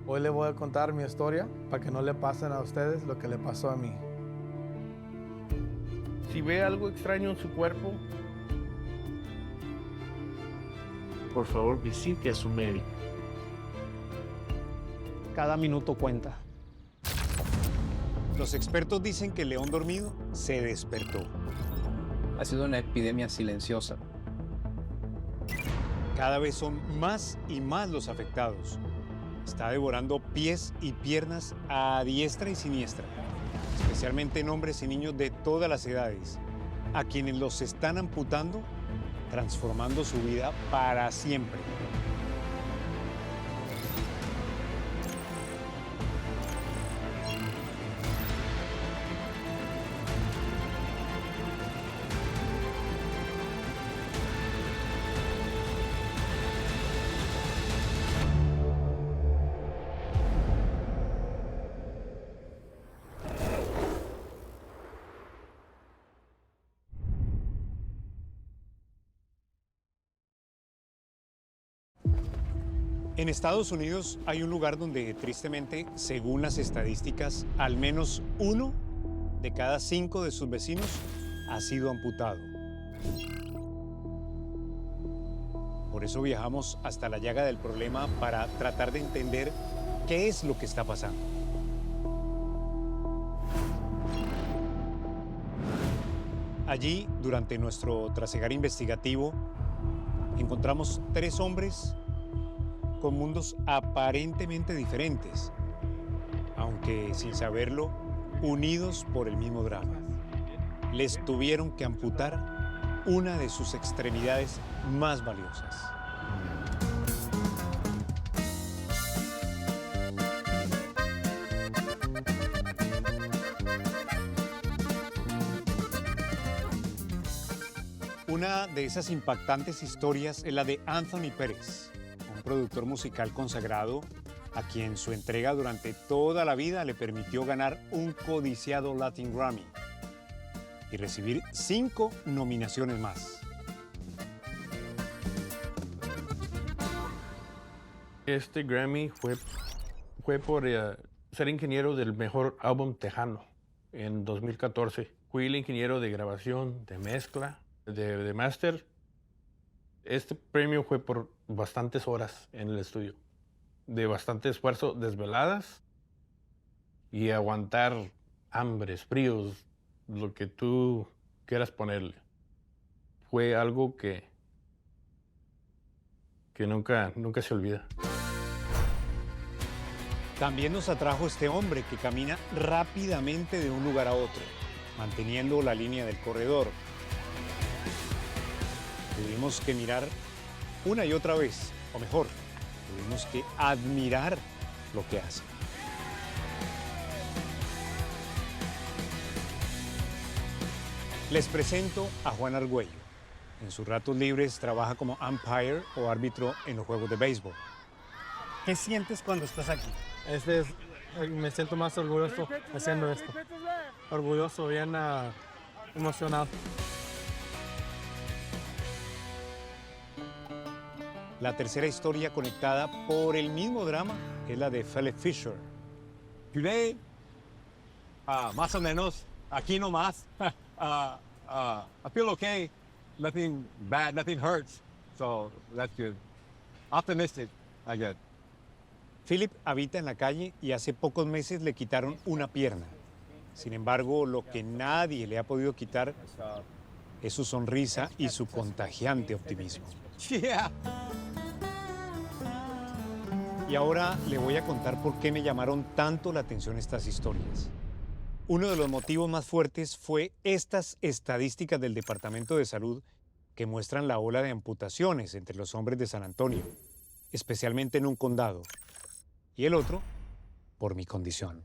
Hoy le voy a contar mi historia para que no le pasen a ustedes lo que le pasó a mí. Si ve algo extraño en su cuerpo, por favor visite a su médico. Cada minuto cuenta. Los expertos dicen que el león dormido se despertó. Ha sido una epidemia silenciosa. Cada vez son más y más los afectados. Está devorando pies y piernas a diestra y siniestra, especialmente en hombres y niños de todas las edades, a quienes los están amputando, transformando su vida para siempre. En Estados Unidos hay un lugar donde, tristemente, según las estadísticas, al menos 1 de cada 5 de sus vecinos ha sido amputado. Por eso viajamos hasta la llaga del problema para tratar de entender qué es lo que está pasando. Allí, durante nuestro trasegar investigativo, encontramos 3 hombres con mundos aparentemente diferentes, aunque sin saberlo, unidos por el mismo drama. Les tuvieron que amputar una de sus extremidades más valiosas. Una de esas impactantes historias es la de Anthony Pérez, un productor musical consagrado a quien su entrega durante toda la vida le permitió ganar un codiciado Latin Grammy y recibir 5 nominaciones más. Este Grammy fue por ser ingeniero del mejor álbum tejano en 2014. Fui el ingeniero de grabación, de mezcla, de máster. Este premio fue por bastantes horas en el estudio, de bastante esfuerzo, desveladas y aguantar hambres, fríos, lo que tú quieras ponerle. Fue algo que nunca se olvida. También nos atrajo este hombre que camina rápidamente de un lugar a otro, manteniendo la línea del corredor. Tuvimos que mirar una y otra vez, o mejor, tuvimos que admirar lo que hace. Les presento a Juan Argüello. En sus ratos libres trabaja como umpire o árbitro en los juegos de béisbol. ¿Qué sientes cuando estás aquí? Me siento más orgulloso haciendo esto. Orgulloso, bien emocionado. La tercera historia conectada por el mismo drama es la de Philip Fisher. Today, más o menos, aquí nomás. I feel okay. Nothing bad, nothing hurts. So that's good. Optimistic, I guess. Philip habita en la calle y hace pocos meses le quitaron una pierna. Sin embargo, lo que nadie le ha podido quitar es su sonrisa y su contagiante optimismo. Yeah. Y ahora le voy a contar por qué me llamaron tanto la atención estas historias. Uno de los motivos más fuertes fue estas estadísticas del Departamento de Salud que muestran la ola de amputaciones entre los hombres de San Antonio, especialmente en un condado. Y el otro, por mi condición.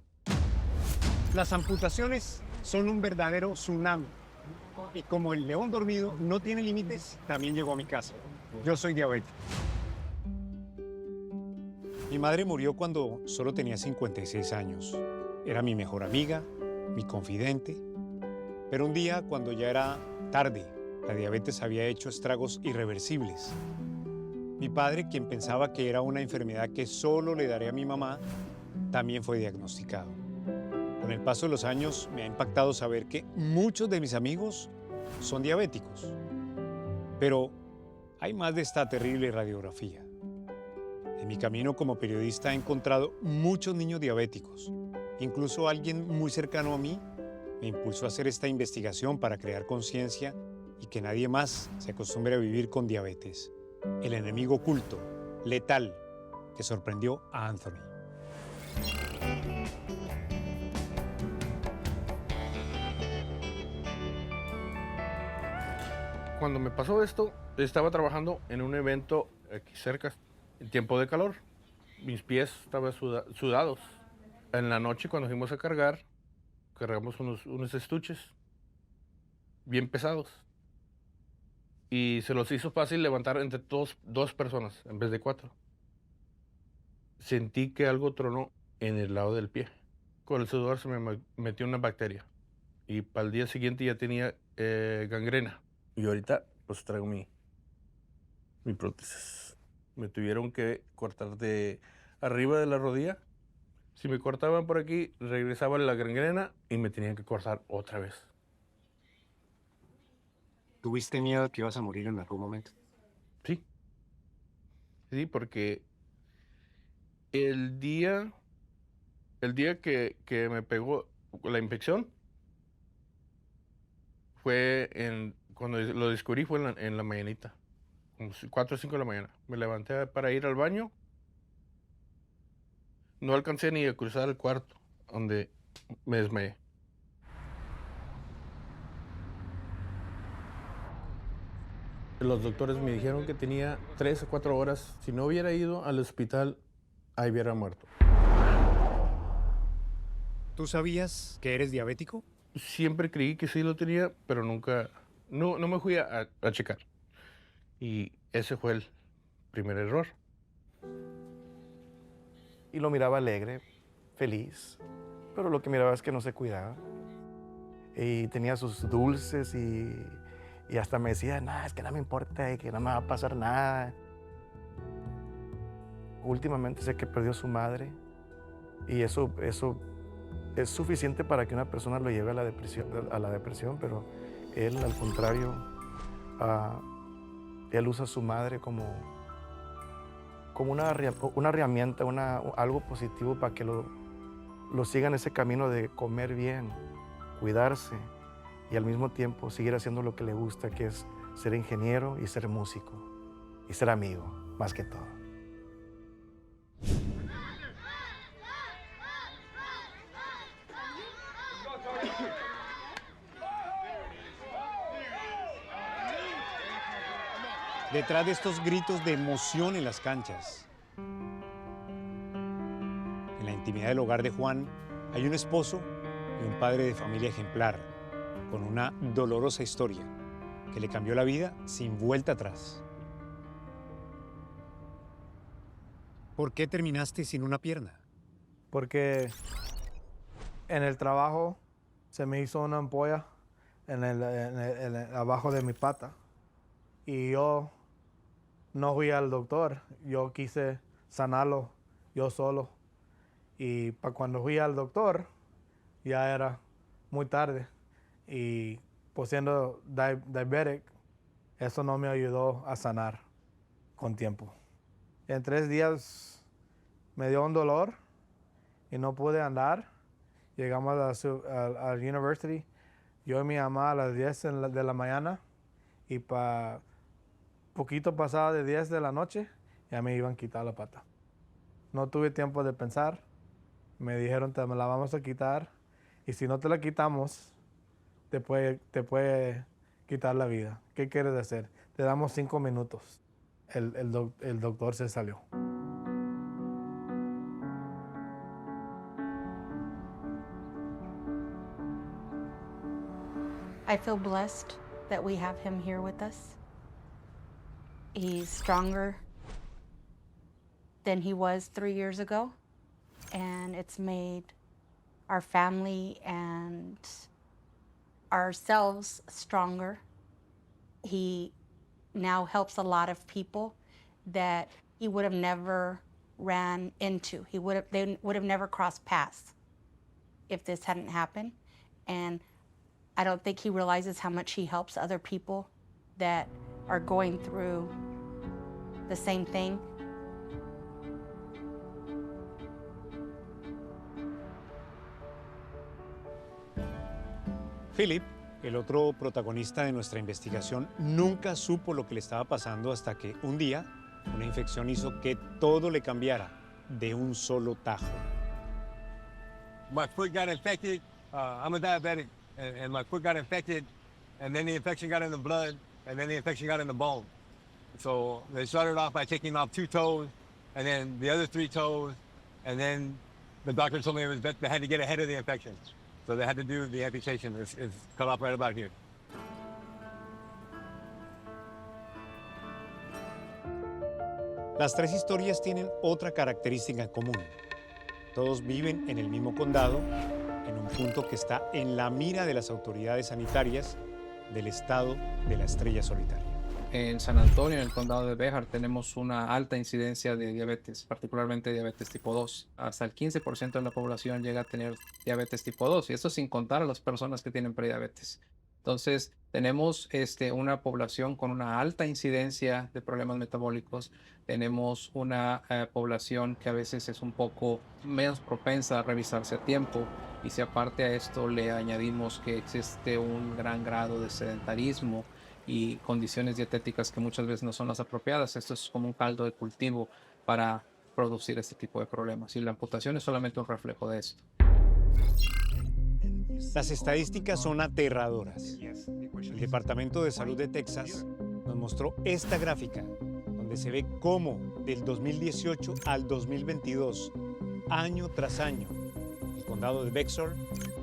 Las amputaciones son un verdadero tsunami. Y como el león dormido no tiene límites, también llegó a mi casa. Yo soy diabético. Mi madre murió cuando solo tenía 56 años. Era mi mejor amiga, mi confidente. Pero un día, cuando ya era tarde, la diabetes había hecho estragos irreversibles. Mi padre, quien pensaba que era una enfermedad que solo le daré a mi mamá, también fue diagnosticado. Con el paso de los años me ha impactado saber que muchos de mis amigos son diabéticos. Pero hay más de esta terrible radiografía. En mi camino como periodista he encontrado muchos niños diabéticos. Incluso alguien muy cercano a mí me impulsó a hacer esta investigación para crear conciencia y que nadie más se acostumbre a vivir con diabetes. El enemigo oculto, letal, que sorprendió a Anthony. Cuando me pasó esto, estaba trabajando en un evento aquí cerca, en tiempo de calor. Mis pies estaban sudados. En la noche, cuando fuimos a cargamos unos estuches bien pesados. Y se los hizo fácil levantar entre dos personas en vez de 4. Sentí que algo tronó en el lado del pie. Con el sudor se me metió una bacteria. Y para el día siguiente ya tenía gangrena. Y ahorita pues traigo mi prótesis. Me tuvieron que cortar de arriba de la rodilla. Si me cortaban por aquí, regresaba la gangrena y me tenían que cortar otra vez. ¿Tuviste miedo de que ibas a morir en algún momento? Sí. Sí, porque el día que me pegó la infección cuando lo descubrí fue en la mañanita, como 4 o 5 de la mañana. Me levanté para ir al baño. No alcancé ni a cruzar el cuarto, donde me desmayé. Los doctores me dijeron que tenía 3 o 4 horas. Si no hubiera ido al hospital, ahí hubiera muerto. ¿Tú sabías que eres diabético? Siempre creí que sí lo tenía, pero nunca, no me fui a checar. Y ese fue el primer error. Y lo miraba alegre, feliz, pero lo que miraba es que no se cuidaba. Y tenía sus dulces y hasta me decía, no, es que no me importa, que no me va a pasar nada. Últimamente sé que perdió a su madre y eso es suficiente para que una persona lo lleve a la depresión, pero él, al contrario, él usa a su madre como una herramienta, algo positivo para que lo siga en ese camino de comer bien, cuidarse y al mismo tiempo seguir haciendo lo que le gusta, que es ser ingeniero y ser músico y ser amigo, más que todo. Detrás de estos gritos de emoción en las canchas, en la intimidad del hogar de Juan, hay un esposo y un padre de familia ejemplar, con una dolorosa historia que le cambió la vida sin vuelta atrás. ¿Por qué terminaste sin una pierna? Porque en el trabajo se me hizo una ampolla abajo de mi pata. Y yo no fui al doctor, yo quise sanarlo yo solo. Y para cuando fui al doctor, ya era muy tarde. Y pues siendo diabetic, eso no me ayudó a sanar con tiempo. En 3 días me dio un dolor y no pude andar. Llegamos a la university, yo y mi mamá a las 10 de la mañana y para poquito pasada de 10 de la noche ya me iban a quitar la pata. No tuve tiempo de pensar, me dijeron te la vamos a quitar y si no te la quitamos te puede quitar la vida. ¿Qué quieres hacer? Te damos 5 minutos. El doctor se salió. I feel blessed that we have him here with us. He's stronger than he was 3 years ago, and it's made our family and ourselves stronger. He now helps a lot of people, that he would have never ran into. They would have never crossed paths if this hadn't happened. And I don't think he realizes how much he helps other people that are going through the same thing. Philip, el otro protagonista de nuestra investigación, nunca supo lo que le estaba pasando hasta que un día una infección hizo que todo le cambiara de un solo tajo. My foot got infected. I'm a diabetic, and my foot got infected, and then the infection got in the blood, and then the infection got in the bone. So they started off by taking off 2 toes, and then the other 3 toes, and then the doctor told me they had to get ahead of the infection. So they had to do the amputation. It's cut off right about here. Las 3 historias tienen otra característica en común. Todos viven en el mismo condado, en un punto que está en la mira de las autoridades sanitarias del estado de la estrella solitaria. En San Antonio, en el condado de Béjar, tenemos una alta incidencia de diabetes, particularmente diabetes tipo 2. Hasta el 15% de la población llega a tener diabetes tipo 2, y esto sin contar a las personas que tienen prediabetes. Entonces, tenemos una población con una alta incidencia de problemas metabólicos. Tenemos una población que a veces es un poco menos propensa a revisarse a tiempo. Y si aparte a esto le añadimos que existe un gran grado de sedentarismo y condiciones dietéticas que muchas veces no son las apropiadas, esto es como un caldo de cultivo para producir este tipo de problemas. Y la amputación es solamente un reflejo de esto. Las estadísticas son aterradoras. El Departamento de Salud de Texas nos mostró esta gráfica, donde se ve cómo del 2018 al 2022, año tras año, el condado de Bexar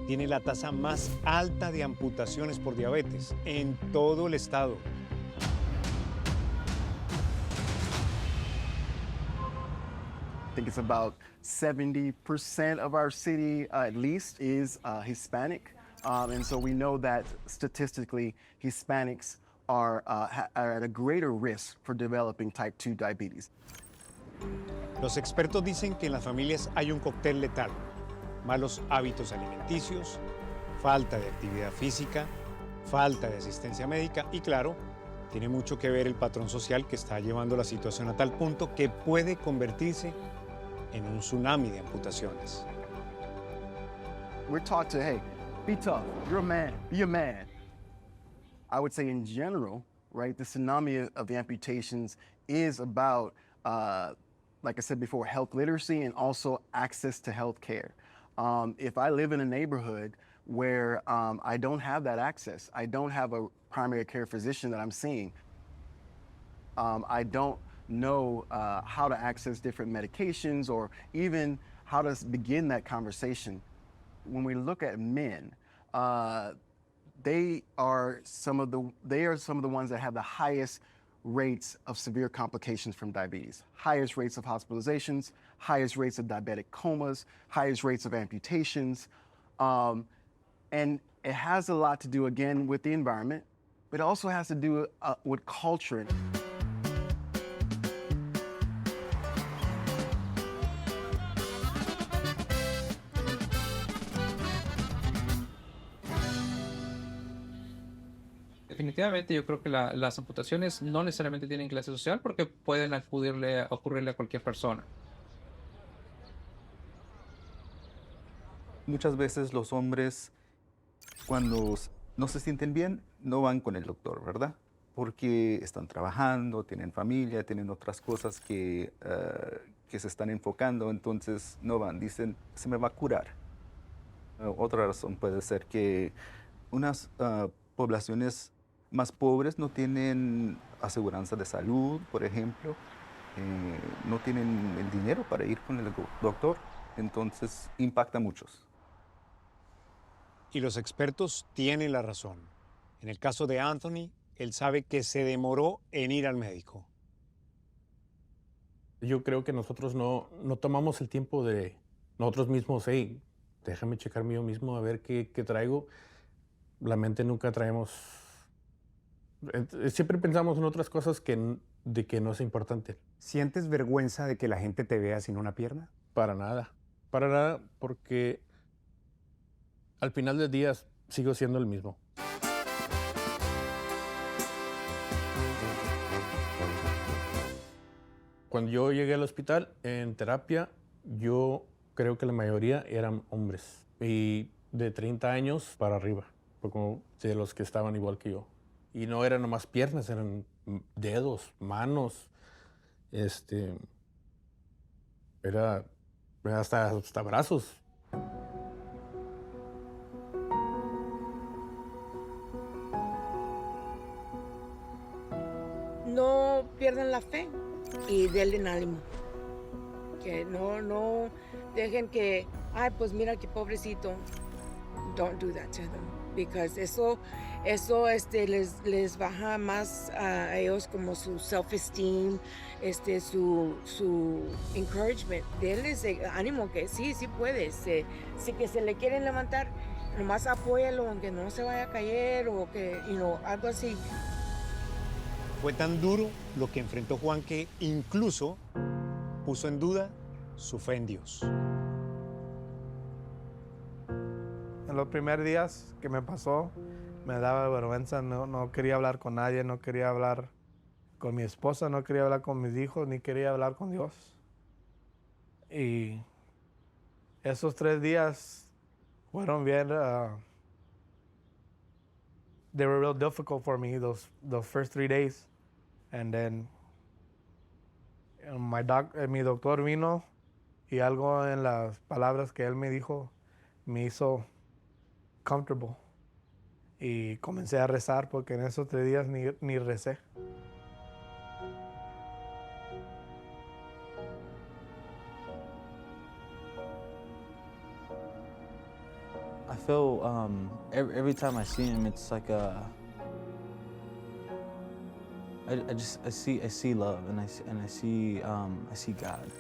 tiene la tasa más alta de amputaciones por diabetes en todo el estado. I think it's about 70% of our city, at least, is Hispanic. And so we know that statistically, Hispanics are at a greater risk for developing type 2 diabetes. Los expertos dicen que en las familias hay un cóctel letal: malos hábitos alimenticios, falta de actividad física, falta de asistencia médica y, claro, tiene mucho que ver el patrón social que está llevando la situación a tal punto que puede convertirse en un tsunami de amputaciones. We're taught to, hey, be tough, you're a man, be a man. I would say in general, right, the tsunami of the amputations is about, like I said before, health literacy and also access to health care. If I live in a neighborhood where I don't have that access, I don't have a primary care physician that I'm seeing, I don't know how to access different medications or even how to begin that conversation. When we look at men, they are some of the ones that have the highest rates of severe complications from diabetes, highest rates of hospitalizations, highest rates of diabetic comas, highest rates of amputations. And it has a lot to do, again, with the environment, but it also has to do with culture. Definitivamente yo creo que las amputaciones no necesariamente tienen clase social porque pueden ocurrirle a cualquier persona. Muchas veces los hombres, cuando no se sienten bien, no van con el doctor, ¿verdad? Porque están trabajando, tienen familia, tienen otras cosas que se están enfocando, entonces no van, dicen, se me va a curar. Otra razón puede ser que unas poblaciones más pobres no tienen aseguranza de salud, por ejemplo, no tienen el dinero para ir con el doctor, entonces impacta a muchos. Y los expertos tienen la razón. En el caso de Anthony, él sabe que se demoró en ir al médico. Yo creo que nosotros no tomamos el tiempo de nosotros mismos, hey, déjame checarme yo mismo a ver qué traigo. La mente nunca traemos. Siempre pensamos en otras cosas que de que no es importante. ¿Sientes vergüenza de que la gente te vea sin una pierna? Para nada, porque al final del día sigo siendo el mismo. Cuando yo llegué al hospital en terapia, yo creo que la mayoría eran hombres y de 30 años para arriba, fue como de los que estaban igual que yo. Y no eran nomás piernas, eran dedos, manos, era hasta brazos. No pierdan la fe y denle ánimo. Que no dejen que, ay, pues mira qué pobrecito. Don't do that to them. Because eso les baja más a ellos como su self-esteem, su encouragement. Denles ánimo que sí puedes. Si que se le quieren levantar, nomás apóyalo, aunque no se vaya a caer o que, algo así. Fue tan duro lo que enfrentó Juan que incluso puso en duda su fe en Dios. En los primeros días que me pasó, me daba vergüenza, no quería hablar con nadie, no quería hablar con mi esposa, no quería hablar con mis hijos, ni quería hablar con Dios. Y esos 3 días fueron bien, they were real difficult for me, those first 3 days. And then mi doctor vino y algo en las palabras que él me dijo me hizo comfortable. Y comencé a rezar porque en esos 3 días ni recé. I feel every time I see him, it's like I see love and I see God.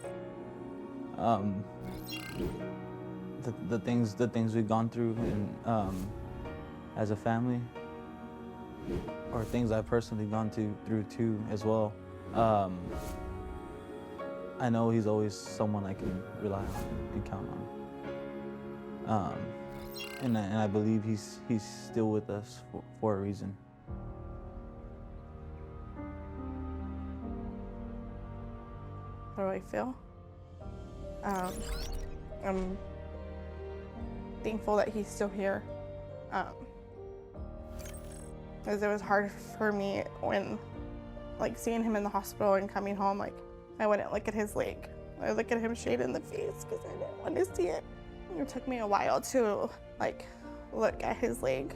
The things we've gone through and as a family, or things I've personally gone through too as well. I know he's always someone I can rely on and count on. And I believe he's still with us for a reason. How do I feel? I'm thankful that he's still here. Because it was hard for me when, seeing him in the hospital and coming home, I wouldn't look at his leg. I would look at him straight in the face because I didn't want to see it. It took me a while to, look at his leg.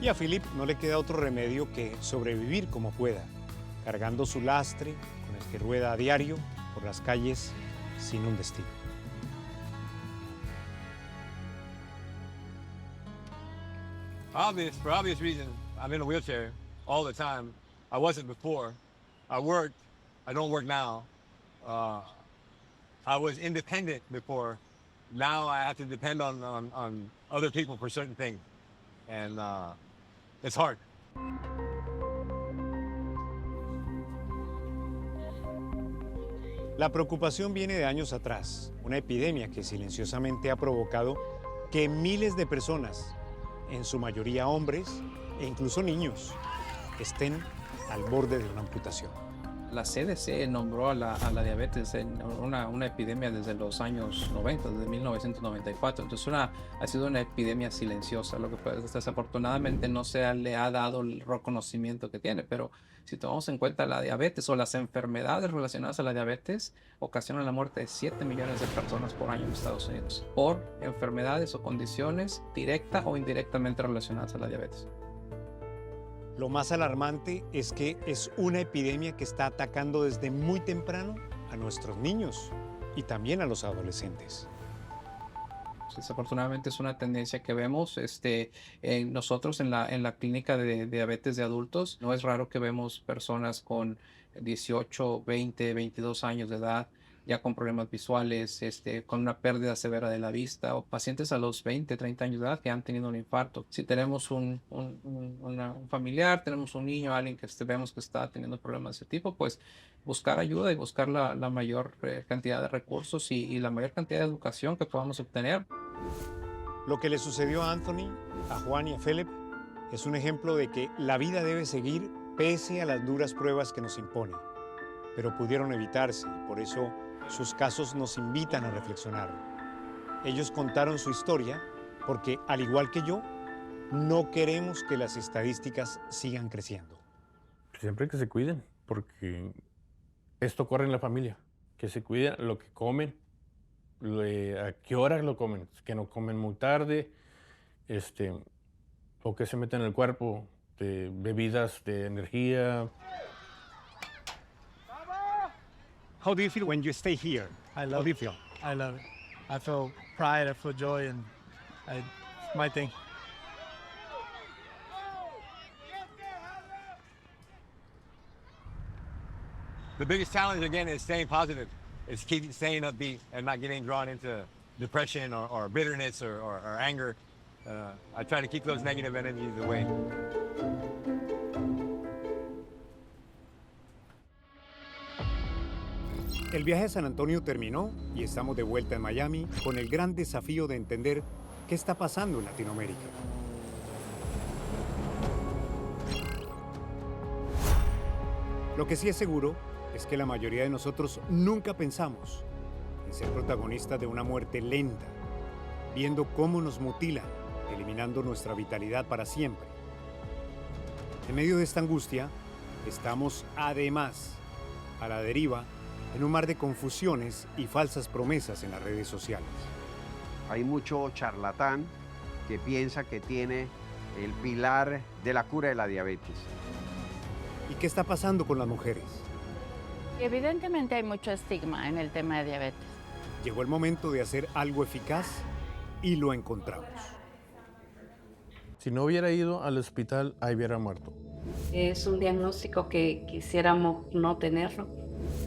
Y a Philip no le queda otro remedio que sobrevivir como pueda, cargando su lastre con el que rueda a diario por las calles sin un destino. For obvious reasons, I'm in a wheelchair all the time. I wasn't before. I worked. I don't work now. I was independent before. Now I have to depend on other people for certain things. And it's hard. La preocupación viene de años atrás, una epidemia que silenciosamente ha provocado que miles de personas, en su mayoría hombres e incluso niños, estén al borde de una amputación. La CDC nombró a la diabetes en una epidemia desde los años 90, desde 1994. Entonces ha sido una epidemia silenciosa, lo que desafortunadamente no se le ha dado el reconocimiento que tiene. Pero si tomamos en cuenta la diabetes o las enfermedades relacionadas a la diabetes, ocasionan la muerte de 7 millones de personas por año en Estados Unidos por enfermedades o condiciones directa o indirectamente relacionadas a la diabetes. Lo más alarmante es que es una epidemia que está atacando desde muy temprano a nuestros niños y también a los adolescentes. Desafortunadamente es una tendencia que vemos nosotros en la clínica de diabetes de adultos. No es raro que vemos personas con 18, 20, 22 años de edad ya con problemas visuales, con una pérdida severa de la vista, o pacientes a los 20, 30 años de edad que han tenido un infarto. Si tenemos un familiar, tenemos un niño, alguien que vemos que está teniendo problemas de ese tipo, pues buscar ayuda y buscar la mayor cantidad de recursos y la mayor cantidad de educación que podamos obtener. Lo que le sucedió a Anthony, a Juan y a Philip es un ejemplo de que la vida debe seguir pese a las duras pruebas que nos impone. Pero pudieron evitarse y por eso sus casos nos invitan a reflexionar. Ellos contaron su historia porque, al igual que yo, no queremos que las estadísticas sigan creciendo. Siempre que se cuiden, porque esto corre en la familia. Que se cuiden lo que comen, a qué hora lo comen, que no comen muy tarde, o que se meten en el cuerpo de bebidas de energía. How do you feel when you stay here? I love How do you feel? I love it. I feel pride, I feel joy, and it's my thing. The biggest challenge, again, is staying positive. It's staying upbeat and not getting drawn into depression or bitterness or anger. I try to keep those negative energies away. El viaje a San Antonio terminó y estamos de vuelta en Miami con el gran desafío de entender qué está pasando en Latinoamérica. Lo que sí es seguro es que la mayoría de nosotros nunca pensamos en ser protagonistas de una muerte lenta, viendo cómo nos mutilan, eliminando nuestra vitalidad para siempre. En medio de esta angustia, estamos además a la deriva en un mar de confusiones y falsas promesas en las redes sociales. Hay mucho charlatán que piensa que tiene el pilar de la cura de la diabetes. ¿Y qué está pasando con las mujeres? Evidentemente hay mucho estigma en el tema de diabetes. Llegó el momento de hacer algo eficaz y lo encontramos. Si no hubiera ido al hospital, ahí hubiera muerto. Es un diagnóstico que quisiéramos no tenerlo.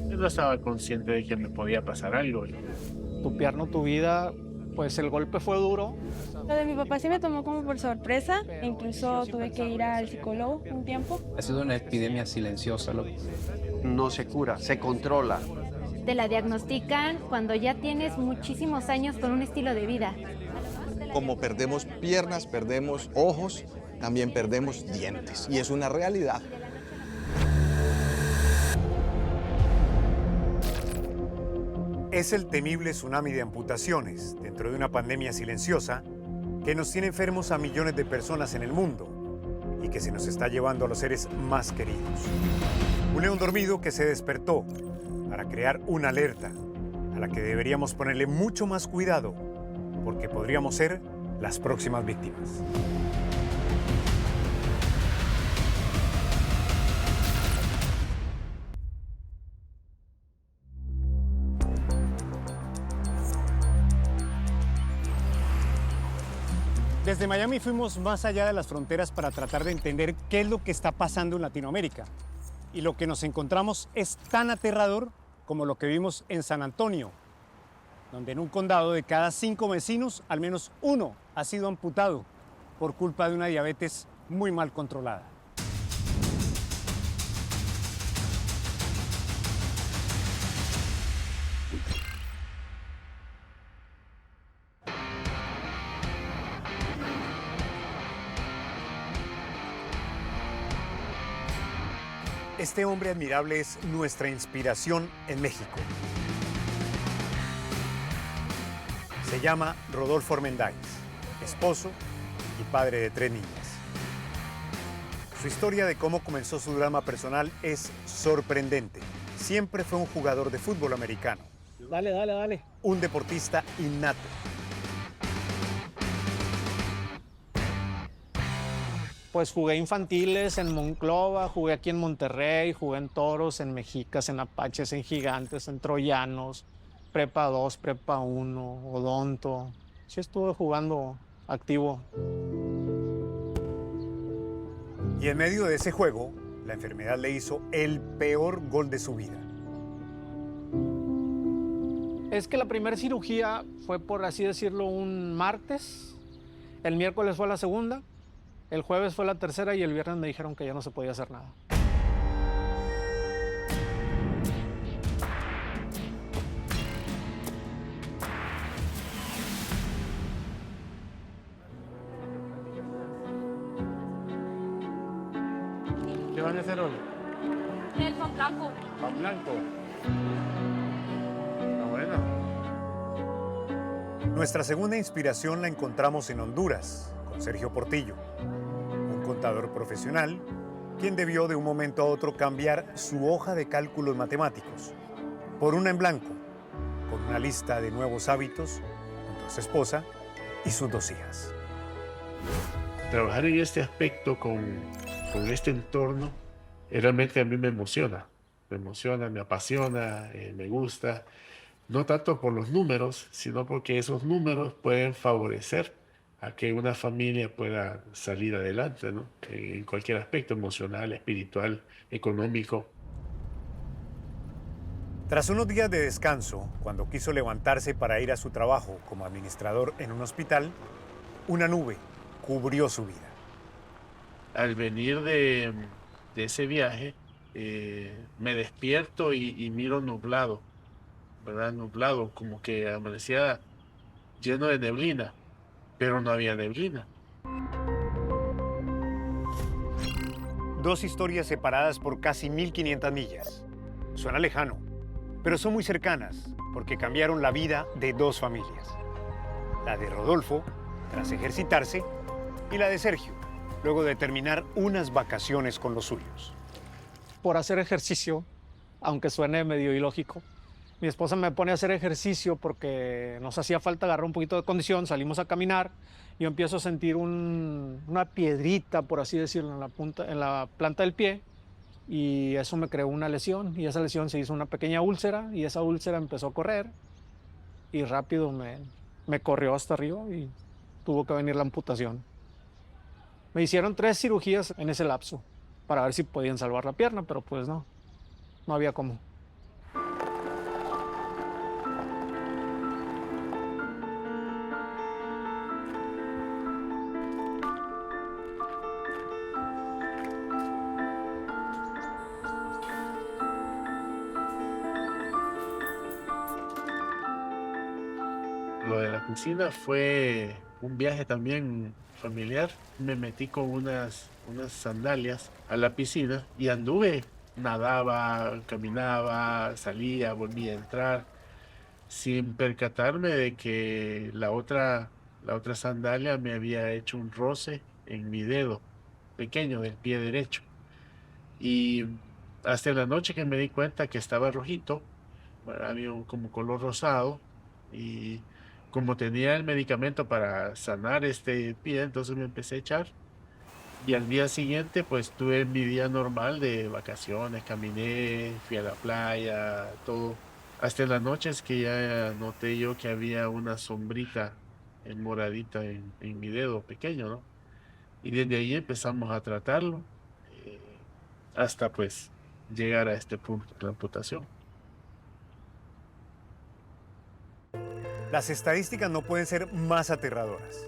Yo no estaba consciente de que me podía pasar algo. Tu pierna, tu vida, pues el golpe fue duro. Lo de mi papá sí me tomó como por sorpresa, incluso tuve que ir al psicólogo un tiempo. Ha sido una epidemia silenciosa. No se cura, se controla. Te la diagnostican cuando ya tienes muchísimos años con un estilo de vida. Como perdemos piernas, perdemos ojos, también perdemos dientes. Y es una realidad. Es el temible tsunami de amputaciones dentro de una pandemia silenciosa que nos tiene enfermos a millones de personas en el mundo y que se nos está llevando a los seres más queridos. Un león dormido que se despertó para crear una alerta a la que deberíamos ponerle mucho más cuidado porque podríamos ser las próximas víctimas. Desde Miami fuimos más allá de las fronteras para tratar de entender qué es lo que está pasando en Latinoamérica. Y lo que nos encontramos es tan aterrador como lo que vimos en San Antonio, donde en un condado de cada 5 vecinos, al menos uno ha sido amputado por culpa de una diabetes muy mal controlada. Este hombre admirable es nuestra inspiración en México. Se llama Rodolfo Armendáriz, esposo y padre de 3 niñas. Su historia de cómo comenzó su drama personal es sorprendente. Siempre fue un jugador de fútbol americano. Dale. Un deportista innato. Pues jugué infantiles en Monclova, jugué aquí en Monterrey, jugué en Toros, en Mexicas, en Apaches, en Gigantes, en Troyanos, Prepa 2, Prepa 1, Odonto. Sí estuve jugando activo. Y en medio de ese juego, la enfermedad le hizo el peor gol de su vida. Es que la primera cirugía fue, por así decirlo, un martes. El miércoles fue la segunda. El jueves fue la tercera y el viernes me dijeron que ya no se podía hacer nada. ¿Qué van a hacer hoy? El pan blanco. Pan blanco. Está bueno. Nuestra segunda inspiración la encontramos en Honduras, con Sergio Portillo, un contador profesional, quien debió de un momento a otro cambiar su hoja de cálculos matemáticos por una en blanco, con una lista de nuevos hábitos junto a su esposa y sus 2 hijas. Trabajar en este aspecto con este entorno realmente a mí me emociona, me apasiona, me gusta. No tanto por los números, sino porque esos números pueden favorecer a que una familia pueda salir adelante, ¿no? En cualquier aspecto, emocional, espiritual, económico. Tras unos días de descanso, cuando quiso levantarse para ir a su trabajo como administrador en un hospital, una nube cubrió su vida. Al venir de ese viaje, me despierto y miro nublado, ¿verdad? Nublado, como que amanecía lleno de neblina, pero no había neblina. 2 historias separadas por casi 1500 millas. Suena lejano, pero son muy cercanas porque cambiaron la vida de 2 familias. La de Rodolfo, tras ejercitarse, y la de Sergio, luego de terminar unas vacaciones con los suyos. Por hacer ejercicio, aunque suene medio ilógico, mi esposa me pone a hacer ejercicio porque nos hacía falta agarrar un poquito de condición, salimos a caminar, yo empiezo a sentir una piedrita, por así decirlo, en la planta del pie, y eso me creó una lesión, y esa lesión se hizo una pequeña úlcera, y esa úlcera empezó a correr, y rápido me corrió hasta arriba y tuvo que venir la amputación. Me hicieron 3 cirugías en ese lapso para ver si podían salvar la pierna, pero pues no había cómo. Lo de la piscina fue un viaje también familiar. Me metí con unas sandalias a la piscina y anduve, nadaba, caminaba, salía, volvía a entrar, sin percatarme de que la otra sandalia me había hecho un roce en mi dedo pequeño del pie derecho. Y hasta la noche que me di cuenta que estaba rojito, bueno, había como color rosado, y como tenía el medicamento para sanar este pie, entonces me empecé a echar. Y al día siguiente, pues tuve mi día normal de vacaciones, caminé, fui a la playa, todo. Hasta en las noches que ya noté yo que había una sombrita moradita en mi dedo pequeño, ¿no? Y desde ahí empezamos a tratarlo, hasta pues llegar a este punto de la amputación. Las estadísticas no pueden ser más aterradoras.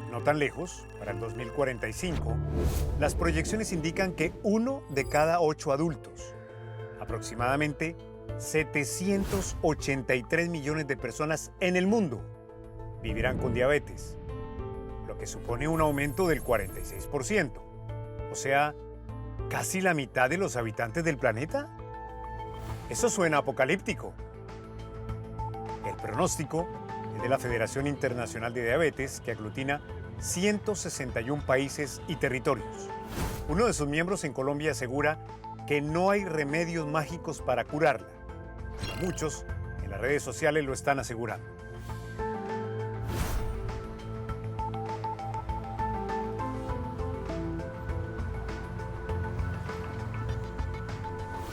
No tan lejos, para el 2045, las proyecciones indican que 1 de cada 8 adultos, aproximadamente 783 millones de personas en el mundo, vivirán con diabetes, lo que supone un aumento del 46%. O sea, casi la mitad de los habitantes del planeta. Eso suena apocalíptico. El pronóstico es de la Federación Internacional de Diabetes, que aglutina 161 países y territorios. Uno de sus miembros en Colombia asegura que no hay remedios mágicos para curarla. Muchos en las redes sociales lo están asegurando.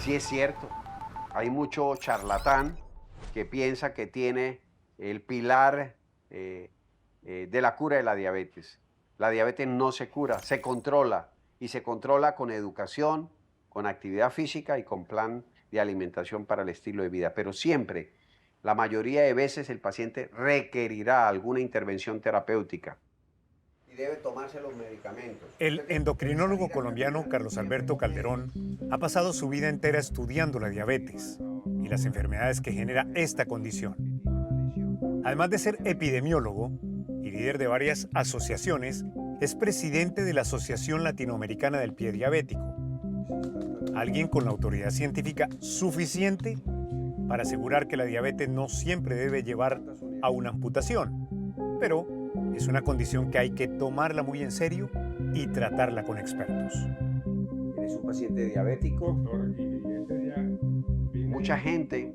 Sí es cierto, hay mucho charlatán que piensa que tiene el pilar de la cura de la diabetes. La diabetes no se cura, se controla, y se controla con educación, con actividad física y con plan de alimentación para el estilo de vida. Pero siempre la mayoría de veces el paciente requerirá alguna intervención terapéutica. Y debe tomarse los medicamentos. El endocrinólogo colombiano Carlos Alberto Calderón ha pasado su vida entera estudiando la diabetes y las enfermedades que genera esta condición. Además de ser epidemiólogo y líder de varias asociaciones, es presidente de la Asociación Latinoamericana del Pie Diabético. Alguien con la autoridad científica suficiente para asegurar que la diabetes no siempre debe llevar a una amputación, pero es una condición que hay que tomarla muy en serio y tratarla con expertos. Eres un paciente diabético. Mucha gente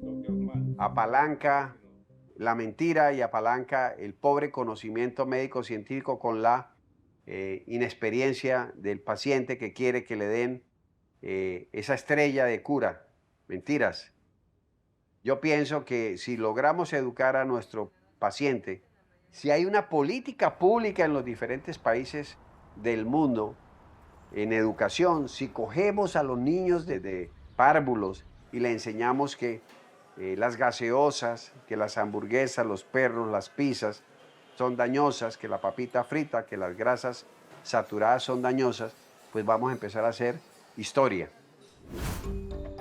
apalanca la mentira y apalanca el pobre conocimiento médico-científico con la inexperiencia del paciente que quiere que le den esa estrella de cura. Mentiras. Yo pienso que si logramos educar a nuestro paciente, si hay una política pública en los diferentes países del mundo en educación, si cogemos a los niños desde párvulos y le enseñamos que las gaseosas, que las hamburguesas, los perros, las pizzas son dañosas, que la papita frita, que las grasas saturadas son dañosas, pues vamos a empezar a hacer historia.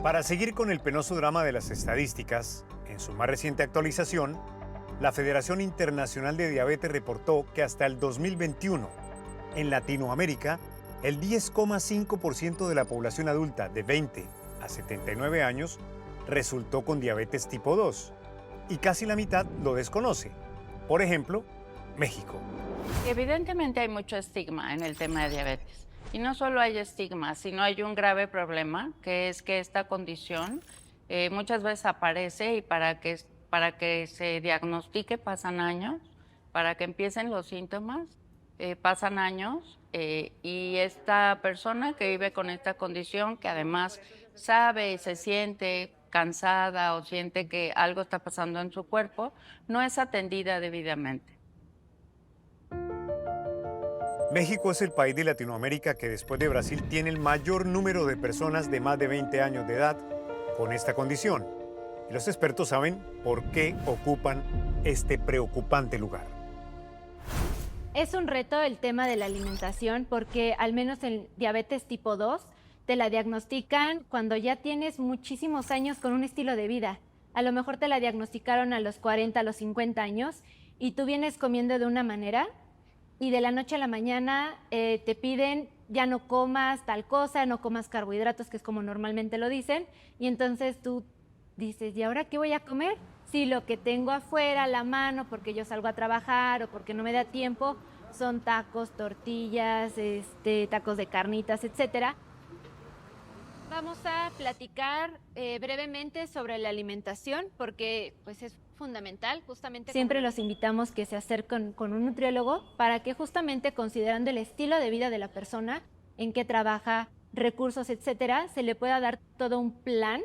Para seguir con el penoso drama de las estadísticas, en su más reciente actualización, la Federación Internacional de Diabetes reportó que hasta el 2021, en Latinoamérica, el 10,5% de la población adulta de 20 a 79 años resultó con diabetes tipo 2 y casi la mitad lo desconoce. Por ejemplo, México. Evidentemente hay mucho estigma en el tema de diabetes. Y no solo hay estigma, sino hay un grave problema, que es que esta condición muchas veces aparece y para que se diagnostique pasan años, para que empiecen los síntomas pasan años y esta persona que vive con esta condición, que además sabe y se siente cansada o siente que algo está pasando en su cuerpo, no es atendida debidamente. México es el país de Latinoamérica que después de Brasil tiene el mayor número de personas de más de 20 años de edad con esta condición. Y los expertos saben por qué ocupan este preocupante lugar. Es un reto el tema de la alimentación porque al menos en diabetes tipo 2 te la diagnostican cuando ya tienes muchísimos años con un estilo de vida. A lo mejor te la diagnosticaron a los 40, a los 50 años y tú vienes comiendo de una manera y de la noche a la mañana te piden ya no comas tal cosa, no comas carbohidratos, que es como normalmente lo dicen, y entonces tú dices, ¿y ahora qué voy a comer? Si lo que tengo afuera a la mano, porque yo salgo a trabajar o porque no me da tiempo, son tacos, tortillas, tacos de carnitas, etcétera. Vamos a platicar brevemente sobre la alimentación porque pues es fundamental. Justamente siempre los invitamos que se acerquen con un nutriólogo para que justamente considerando el estilo de vida de la persona, en qué trabaja, recursos, etcétera, se le pueda dar todo un plan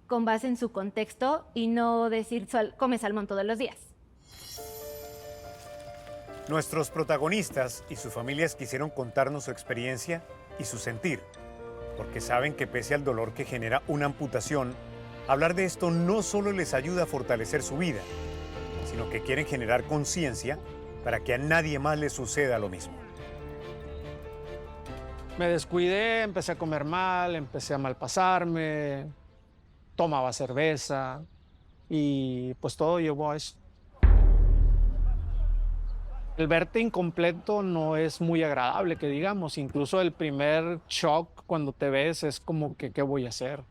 con base en su contexto y no decir come salmón todos los días. Nuestros protagonistas y sus familias quisieron contarnos su experiencia y su sentir, porque saben que pese al dolor que genera una amputación, hablar de esto no solo les ayuda a fortalecer su vida, sino que quieren generar conciencia para que a nadie más le suceda lo mismo. Me descuidé, empecé a comer mal, empecé a malpasarme, tomaba cerveza y pues todo llevó a eso. El verte incompleto no es muy agradable, que digamos. Incluso el primer shock cuando te ves es como que, ¿qué voy a hacer?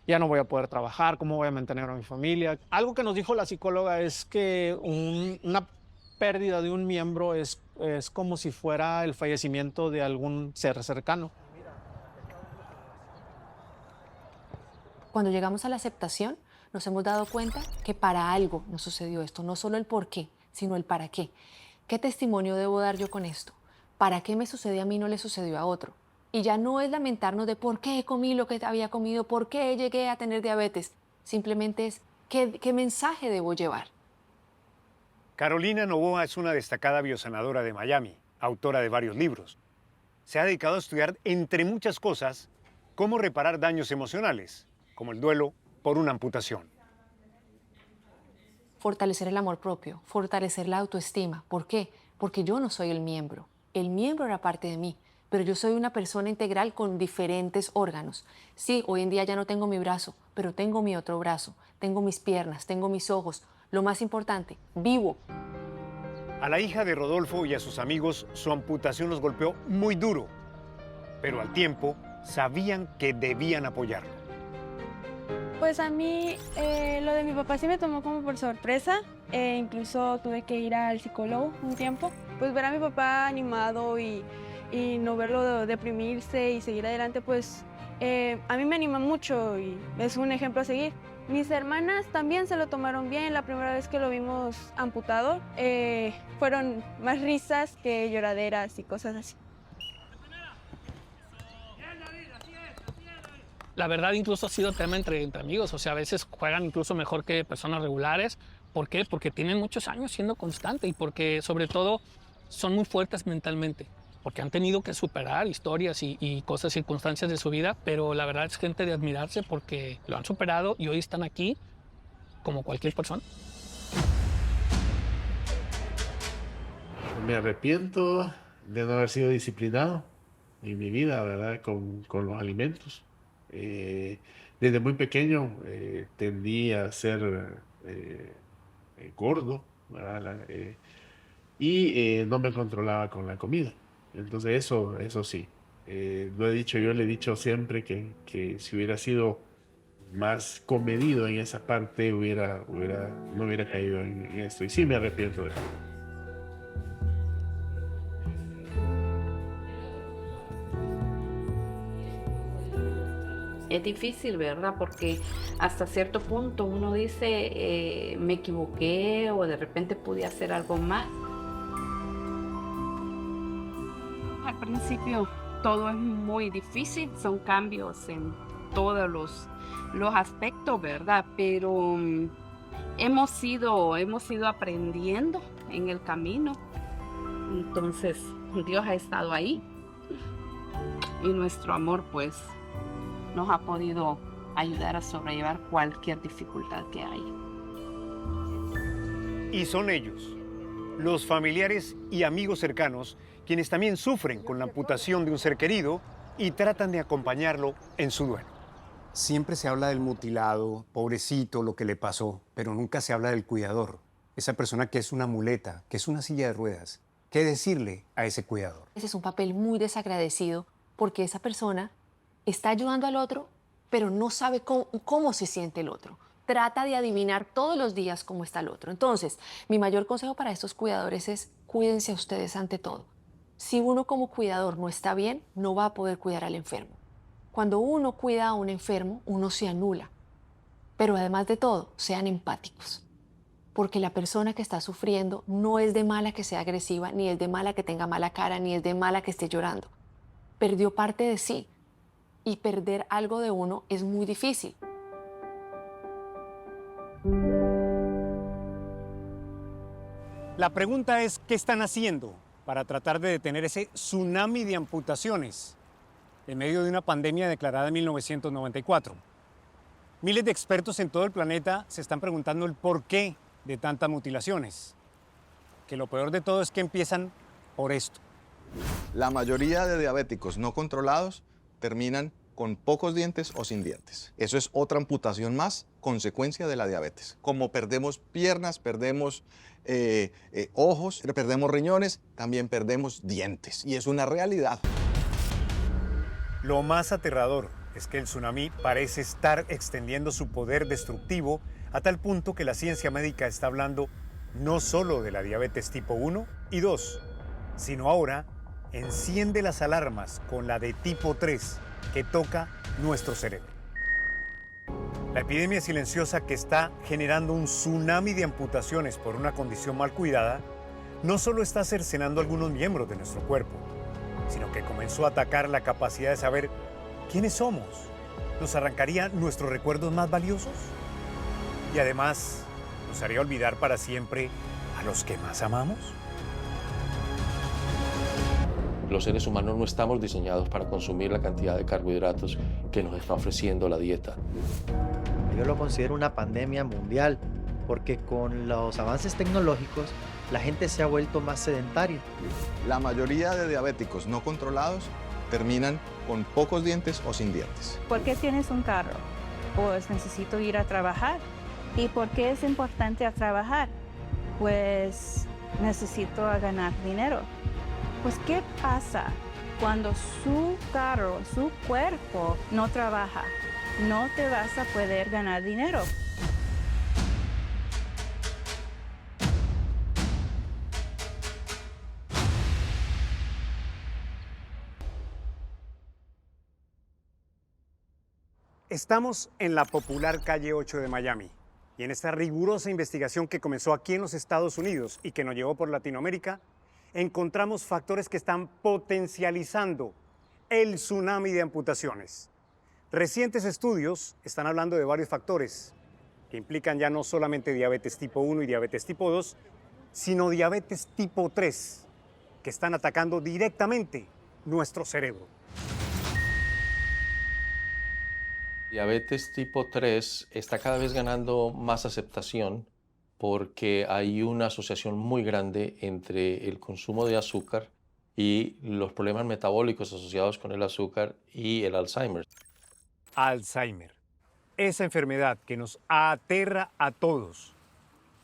Ya no voy a poder trabajar, ¿cómo voy a mantener a mi familia? Algo que nos dijo la psicóloga es que una pérdida de un miembro es como si fuera el fallecimiento de algún ser cercano. Cuando llegamos a la aceptación, nos hemos dado cuenta que para algo nos sucedió esto, no solo el por qué, sino el para qué. ¿Qué testimonio debo dar yo con esto? ¿Para qué me sucedió a mí y no le sucedió a otro? Y ya no es lamentarnos de por qué comí lo que había comido, por qué llegué a tener diabetes. Simplemente es qué mensaje debo llevar. Carolina Novoa es una destacada biosanadora de Miami, autora de varios libros. Se ha dedicado a estudiar, entre muchas cosas, cómo reparar daños emocionales, como el duelo por una amputación. fortalecer el amor propio, fortalecer la autoestima. ¿Por qué? Porque yo no soy el miembro. El miembro era parte de mí, pero yo soy una persona integral con diferentes órganos. Sí, hoy en día ya no tengo mi brazo, pero tengo mi otro brazo, tengo mis piernas, tengo mis ojos. Lo más importante, vivo. A la hija de Rodolfo y a sus amigos su amputación los golpeó muy duro, pero al tiempo sabían que debían apoyarlo. Pues a mí lo de mi papá sí me tomó como por sorpresa. Incluso tuve que ir al psicólogo un tiempo. Pues ver a mi papá animado y no verlo deprimirse y seguir adelante, pues a mí me anima mucho y es un ejemplo a seguir. Mis hermanas también se lo tomaron bien. La primera vez que lo vimos amputado, fueron más risas que lloraderas y cosas así. La verdad, incluso ha sido tema entre amigos. O sea, a veces juegan incluso mejor que personas regulares. ¿Por qué? Porque tienen muchos años siendo constante y porque, sobre todo, son muy fuertes mentalmente. Porque han tenido que superar historias y cosas, circunstancias de su vida. Pero la verdad es gente de admirarse porque lo han superado y hoy están aquí como cualquier persona. Me arrepiento de no haber sido disciplinado en mi vida, ¿verdad? Con los alimentos. Desde muy pequeño tendí a ser gordo, ¿verdad? Y no me controlaba con la comida. Entonces eso sí, lo he dicho, yo le he dicho siempre que si hubiera sido más comedido en esa parte, no hubiera caído en esto. Y sí me arrepiento de eso. Es difícil, ¿verdad? Porque hasta cierto punto uno dice, me equivoqué o de repente pude hacer algo más. Al principio todo es muy difícil, son cambios en todos los aspectos, ¿verdad? Pero hemos ido aprendiendo en el camino. Entonces Dios ha estado ahí y nuestro amor pues nos ha podido ayudar a sobrellevar cualquier dificultad que haya. Y son ellos, los familiares y amigos cercanos, quienes también sufren con la amputación de un ser querido y tratan de acompañarlo en su duelo. Siempre se habla del mutilado, pobrecito, lo que le pasó, pero nunca se habla del cuidador, esa persona que es una muleta, que es una silla de ruedas. ¿Qué decirle a ese cuidador? Ese es un papel muy desagradecido porque esa persona está ayudando al otro, pero no sabe cómo se siente el otro. Trata de adivinar todos los días cómo está el otro. Entonces, mi mayor consejo para estos cuidadores es cuídense a ustedes ante todo. Si uno como cuidador no está bien, no va a poder cuidar al enfermo. Cuando uno cuida a un enfermo, uno se anula. Pero además de todo, sean empáticos. Porque la persona que está sufriendo no es de mala que sea agresiva, ni es de mala que tenga mala cara, ni es de mala que esté llorando. Perdió parte de sí. Y perder algo de uno es muy difícil. La pregunta es, ¿qué están haciendo para tratar de detener ese tsunami de amputaciones en medio de una pandemia declarada en 1994? Miles de expertos en todo el planeta se están preguntando el porqué de tantas mutilaciones. Que lo peor de todo es que empiezan por esto. La mayoría de diabéticos no controlados terminan con pocos dientes o sin dientes. Eso es otra amputación más, consecuencia de la diabetes. Como perdemos piernas, perdemos ojos, perdemos riñones, también perdemos dientes. Y es una realidad. Lo más aterrador es que el tsunami parece estar extendiendo su poder destructivo a tal punto que la ciencia médica está hablando no solo de la diabetes tipo 1 y 2, sino ahora enciende las alarmas con la de tipo 3, que toca nuestro cerebro. La epidemia silenciosa que está generando un tsunami de amputaciones por una condición mal cuidada no solo está cercenando algunos miembros de nuestro cuerpo, sino que comenzó a atacar la capacidad de saber quiénes somos. ¿Nos arrancaría nuestros recuerdos más valiosos? Y además, ¿nos haría olvidar para siempre a los que más amamos? Los seres humanos no estamos diseñados para consumir la cantidad de carbohidratos que nos está ofreciendo la dieta. Yo lo considero una pandemia mundial porque con los avances tecnológicos la gente se ha vuelto más sedentaria. La mayoría de diabéticos no controlados terminan con pocos dientes o sin dientes. ¿Por qué tienes un carro? Pues necesito ir a trabajar. ¿Y por qué es importante a trabajar? Pues necesito ganar dinero. Pues ¿qué pasa cuando su carro, su cuerpo no trabaja? No te vas a poder ganar dinero. Estamos en la popular calle 8 de Miami y en esta rigurosa investigación que comenzó aquí en los Estados Unidos y que nos llevó por Latinoamérica, encontramos factores que están potencializando el tsunami de amputaciones. Recientes estudios están hablando de varios factores que implican ya no solamente diabetes tipo 1 y diabetes tipo 2, sino diabetes tipo 3, que están atacando directamente nuestro cerebro. Diabetes tipo 3 está cada vez ganando más aceptación porque hay una asociación muy grande entre el consumo de azúcar y los problemas metabólicos asociados con el azúcar y el Alzheimer. Alzheimer, esa enfermedad que nos aterra a todos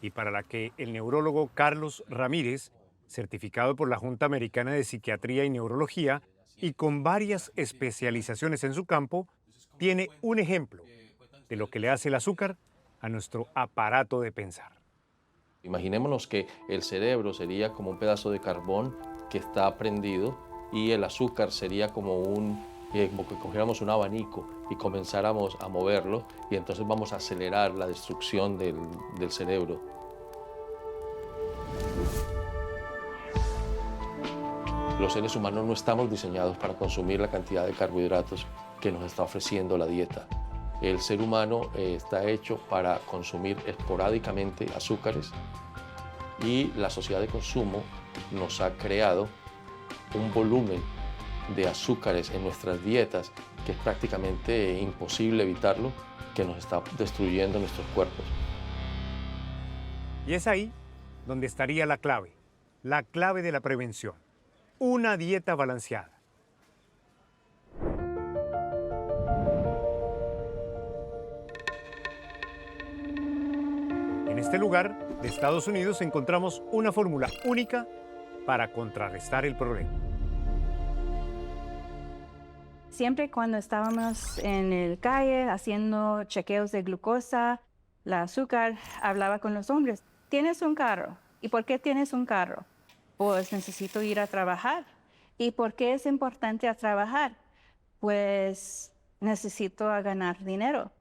y para la que el neurólogo Carlos Ramírez, certificado por la Junta Americana de Psiquiatría y Neurología y con varias especializaciones en su campo, tiene un ejemplo de lo que le hace el azúcar a nuestro aparato de pensar. Imaginémonos que el cerebro sería como un pedazo de carbón que está prendido y el azúcar sería como que cogiéramos un abanico y comenzáramos a moverlo y entonces vamos a acelerar la destrucción del cerebro. Los seres humanos no estamos diseñados para consumir la cantidad de carbohidratos que nos está ofreciendo la dieta. El ser humano está hecho para consumir esporádicamente azúcares y la sociedad de consumo nos ha creado un volumen de azúcares en nuestras dietas que es prácticamente imposible evitarlo, que nos está destruyendo nuestros cuerpos. Y es ahí donde estaría la clave de la prevención, una dieta balanceada. En este lugar de Estados Unidos encontramos una fórmula única para contrarrestar el problema. Siempre cuando estábamos en el calle haciendo chequeos de glucosa, la azúcar, hablaba con los hombres. ¿Tienes un carro? ¿Y por qué tienes un carro? Pues necesito ir a trabajar. ¿Y por qué es importante a trabajar? Pues necesito ganar dinero.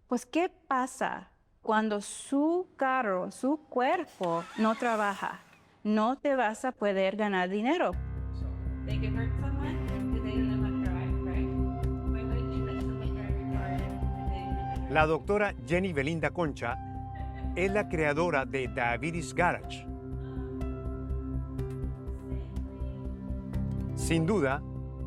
Pues ¿qué pasa cuando su carro, su cuerpo no trabaja? No te vas a poder ganar dinero. La doctora Jenny Belinda Concha es la creadora de Diabetes Garage. Sin duda,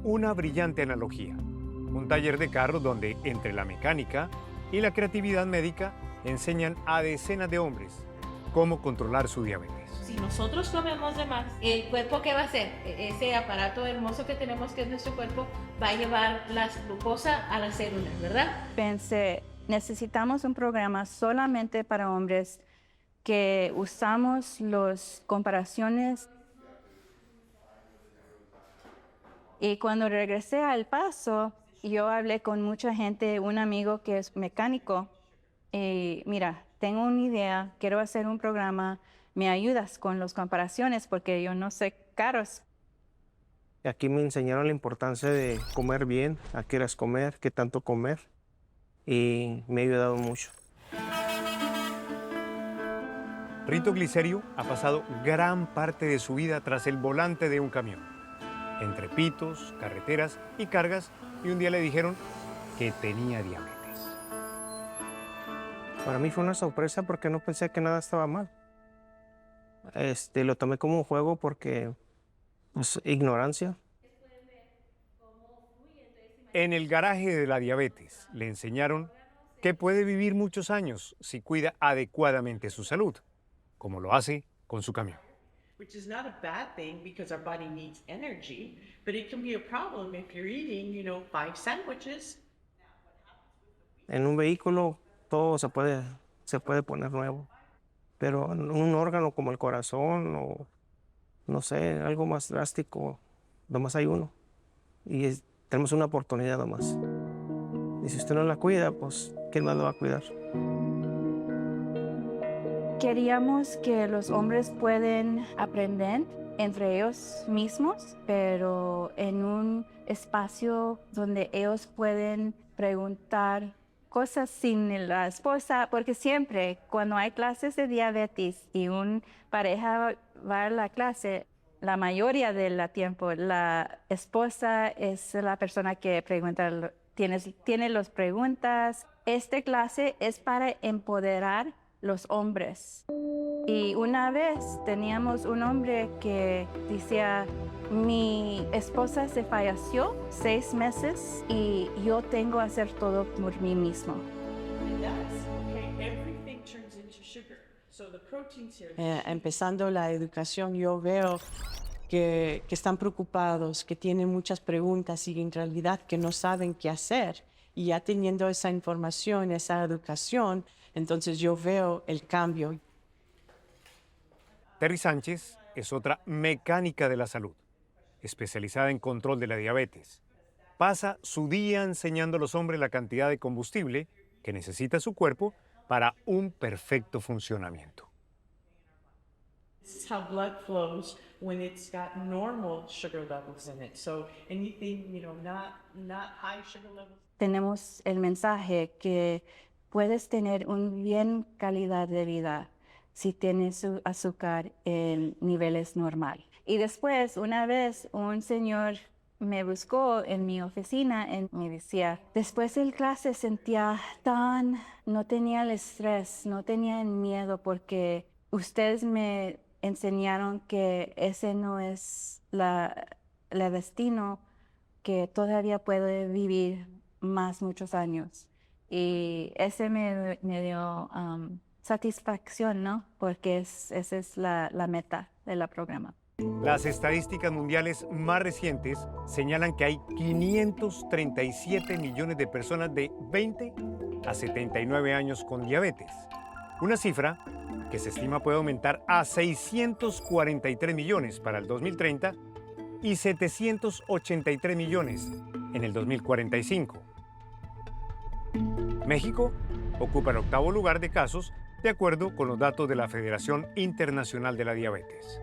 una brillante analogía. Un taller de carros donde entre la mecánica y la creatividad médica enseñan a decenas de hombres cómo controlar su diabetes. Si nosotros comemos de más, ¿el cuerpo qué va a hacer? Ese aparato hermoso que tenemos que es nuestro cuerpo va a llevar la glucosa a las células, ¿verdad? Pensé, necesitamos un programa solamente para hombres que usamos las comparaciones. Y cuando regresé a El Paso, yo hablé con mucha gente, un amigo que es mecánico, y mira, tengo una idea, quiero hacer un programa, ¿me ayudas con las comparaciones? Porque yo no sé carros. Aquí me enseñaron la importancia de comer bien, a qué horas comer, qué tanto comer, y me ha ayudado mucho. Rito Glicerio ha pasado gran parte de su vida tras el volante de un camión, entre pitos, carreteras y cargas, y un día le dijeron que tenía diabetes. Para mí fue una sorpresa porque no pensé que nada estaba mal. Lo tomé como un juego porque es ignorancia. En el garaje de la diabetes le enseñaron que puede vivir muchos años si cuida adecuadamente su salud, como lo hace con su camión. Which is not a bad thing because our body needs energy, but it can be a problem if you're eating, 5 sandwiches. En un vehículo todo se puede poner nuevo, pero en un órgano como el corazón o, no sé, algo más drástico, nomás hay uno. Y tenemos una oportunidad nomás. Y si usted no la cuida, pues, ¿quién más la va a cuidar? Queríamos que los hombres puedan aprender entre ellos mismos, pero en un espacio donde ellos pueden preguntar cosas sin la esposa, porque siempre cuando hay clases de diabetes y una pareja va a la clase, la mayoría del tiempo la esposa es la persona que pregunta, tiene las preguntas. Esta clase es para empoderar los hombres. Y una vez teníamos un hombre que decía, mi esposa se falleció 6 meses y yo tengo que hacer todo por mí mismo. Empezando la educación, yo veo que están preocupados, que tienen muchas preguntas y en realidad que no saben qué hacer. Y ya teniendo esa información, esa educación, entonces yo veo el cambio. Terry Sánchez es otra mecánica de la salud, especializada en control de la diabetes. Pasa su día enseñando a los hombres la cantidad de combustible que necesita su cuerpo para un perfecto funcionamiento. This is how blood flows when it's got normal sugar levels in it. So anything, not high sugar levels. Tenemos el mensaje que puedes tener una bien calidad de vida si tienes su azúcar en niveles normal. Y después, una vez, un señor me buscó en mi oficina y me decía, después de la clase sentía no tenía el estrés, no tenía el miedo porque ustedes me enseñaron que ese no es el destino, que todavía puedo vivir muchos años. Y ese me dio satisfacción, ¿no? Porque esa es la meta del programa. Las estadísticas mundiales más recientes señalan que hay 537 millones de personas de 20 a 79 años con diabetes. Una cifra que se estima puede aumentar a 643 millones para el 2030 y 783 millones en el 2045. México ocupa el 8º lugar de casos de acuerdo con los datos de la Federación Internacional de la Diabetes.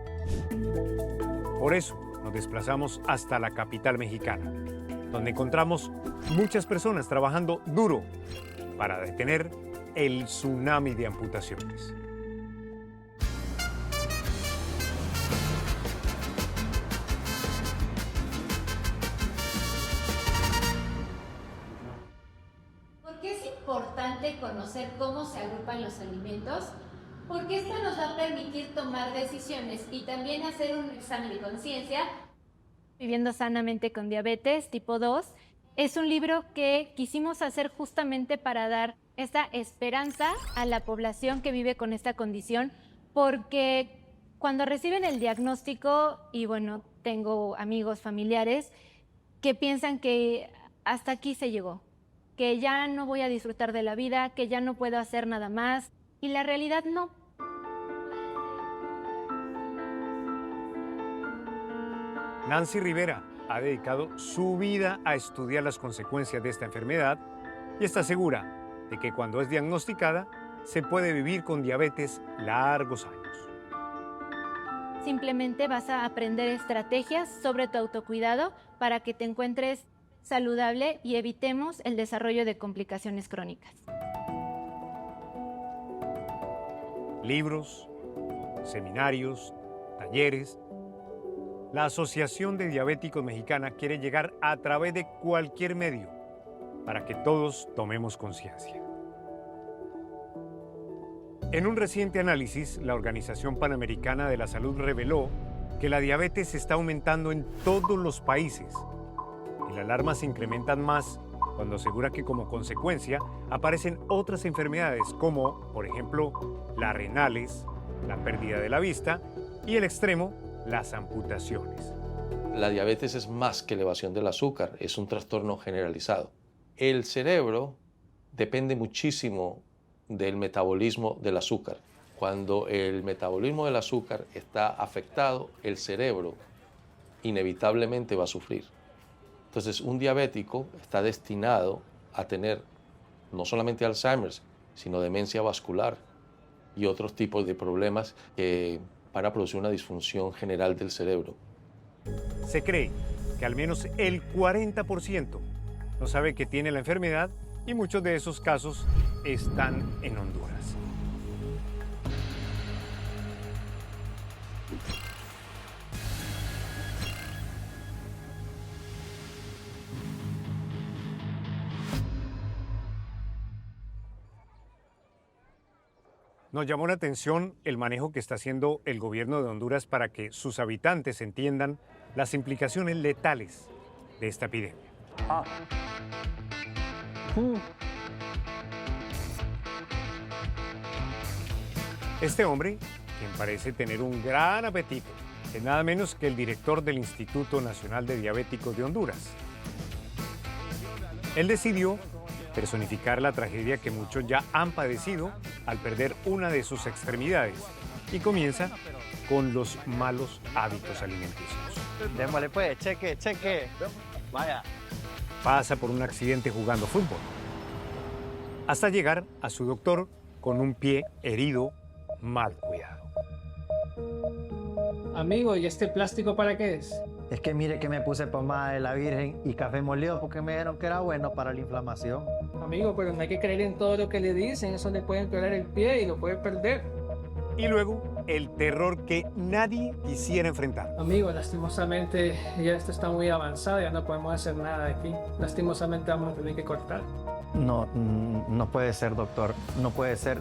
Por eso nos desplazamos hasta la capital mexicana, donde encontramos muchas personas trabajando duro para detener el tsunami de amputaciones. ¿Por qué es importante conocer cómo se agrupan los alimentos? Porque esto nos va a permitir tomar decisiones y también hacer un examen de conciencia. Viviendo sanamente con diabetes tipo 2 es un libro que quisimos hacer justamente para dar esta esperanza a la población que vive con esta condición, porque cuando reciben el diagnóstico, y bueno, tengo amigos, familiares, que piensan que hasta aquí se llegó, que ya no voy a disfrutar de la vida, que ya no puedo hacer nada más, y la realidad no. Nancy Rivera ha dedicado su vida a estudiar las consecuencias de esta enfermedad y está segura de que cuando es diagnosticada se puede vivir con diabetes largos años. Simplemente vas a aprender estrategias sobre tu autocuidado para que te encuentres saludable y evitemos el desarrollo de complicaciones crónicas. Libros, seminarios, talleres. La Asociación de Diabéticos Mexicana quiere llegar a través de cualquier medio para que todos tomemos conciencia. En un reciente análisis, la Organización Panamericana de la Salud reveló que la diabetes está aumentando en todos los países y las alarmas se incrementan más cuando asegura que como consecuencia aparecen otras enfermedades como, por ejemplo, las renales, la pérdida de la vista y el extremo, las amputaciones. La diabetes es más que elevación del azúcar, es un trastorno generalizado. El cerebro depende muchísimo del metabolismo del azúcar. Cuando el metabolismo del azúcar está afectado, el cerebro inevitablemente va a sufrir. Entonces, un diabético está destinado a tener no solamente Alzheimer's, sino demencia vascular y otros tipos de problemas que van a producir una disfunción general del cerebro. Se cree que al menos el 40% no sabe que tiene la enfermedad y muchos de esos casos están en Honduras. Nos llamó la atención el manejo que está haciendo el gobierno de Honduras para que sus habitantes entiendan las implicaciones letales de esta epidemia. Este hombre, quien parece tener un gran apetito, es nada menos que el director del Instituto Nacional de Diabéticos de Honduras. Él decidió personificar la tragedia que muchos ya han padecido al perder una de sus extremidades y comienza con los malos hábitos alimenticios. Démosle pues, cheque, cheque. Vaya. Pasa por un accidente jugando fútbol, hasta llegar a su doctor con un pie herido, mal cuidado. Amigo, ¿y este plástico para qué es? Es que mire que me puse pomada de la Virgen y café molido porque me dijeron que era bueno para la inflamación. Amigo, pero no hay que creer en todo lo que le dicen, eso le puede empeorar el pie y lo puede perder. Y luego, el terror que nadie quisiera enfrentar. Amigo, lastimosamente ya esto está muy avanzado, ya no podemos hacer nada aquí. Lastimosamente vamos a tener que cortar. No, no puede ser, doctor. No puede ser.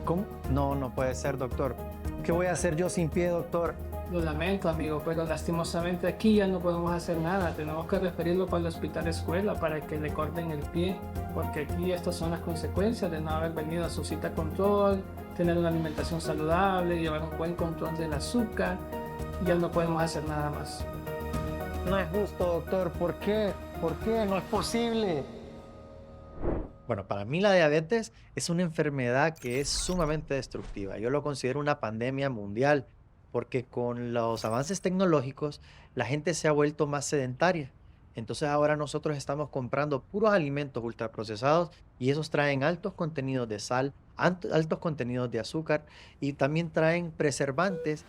¿Cómo? No, no puede ser, doctor. ¿Qué voy a hacer yo sin pie, doctor? Lo lamento, amigo, pero lastimosamente aquí ya no podemos hacer nada. Tenemos que referirlo para el hospital escuela para que le corten el pie, porque aquí estas son las consecuencias de no haber venido a su cita control, tener una alimentación saludable, llevar un buen control del azúcar. Ya no podemos hacer nada más. No es justo, doctor. ¿Por qué? ¿Por qué? No es posible. Bueno, para mí la diabetes es una enfermedad que es sumamente destructiva. Yo lo considero una pandemia mundial porque con los avances tecnológicos la gente se ha vuelto más sedentaria. Entonces ahora nosotros estamos comprando puros alimentos ultraprocesados y esos traen altos contenidos de sal, altos contenidos de azúcar y también traen preservantes.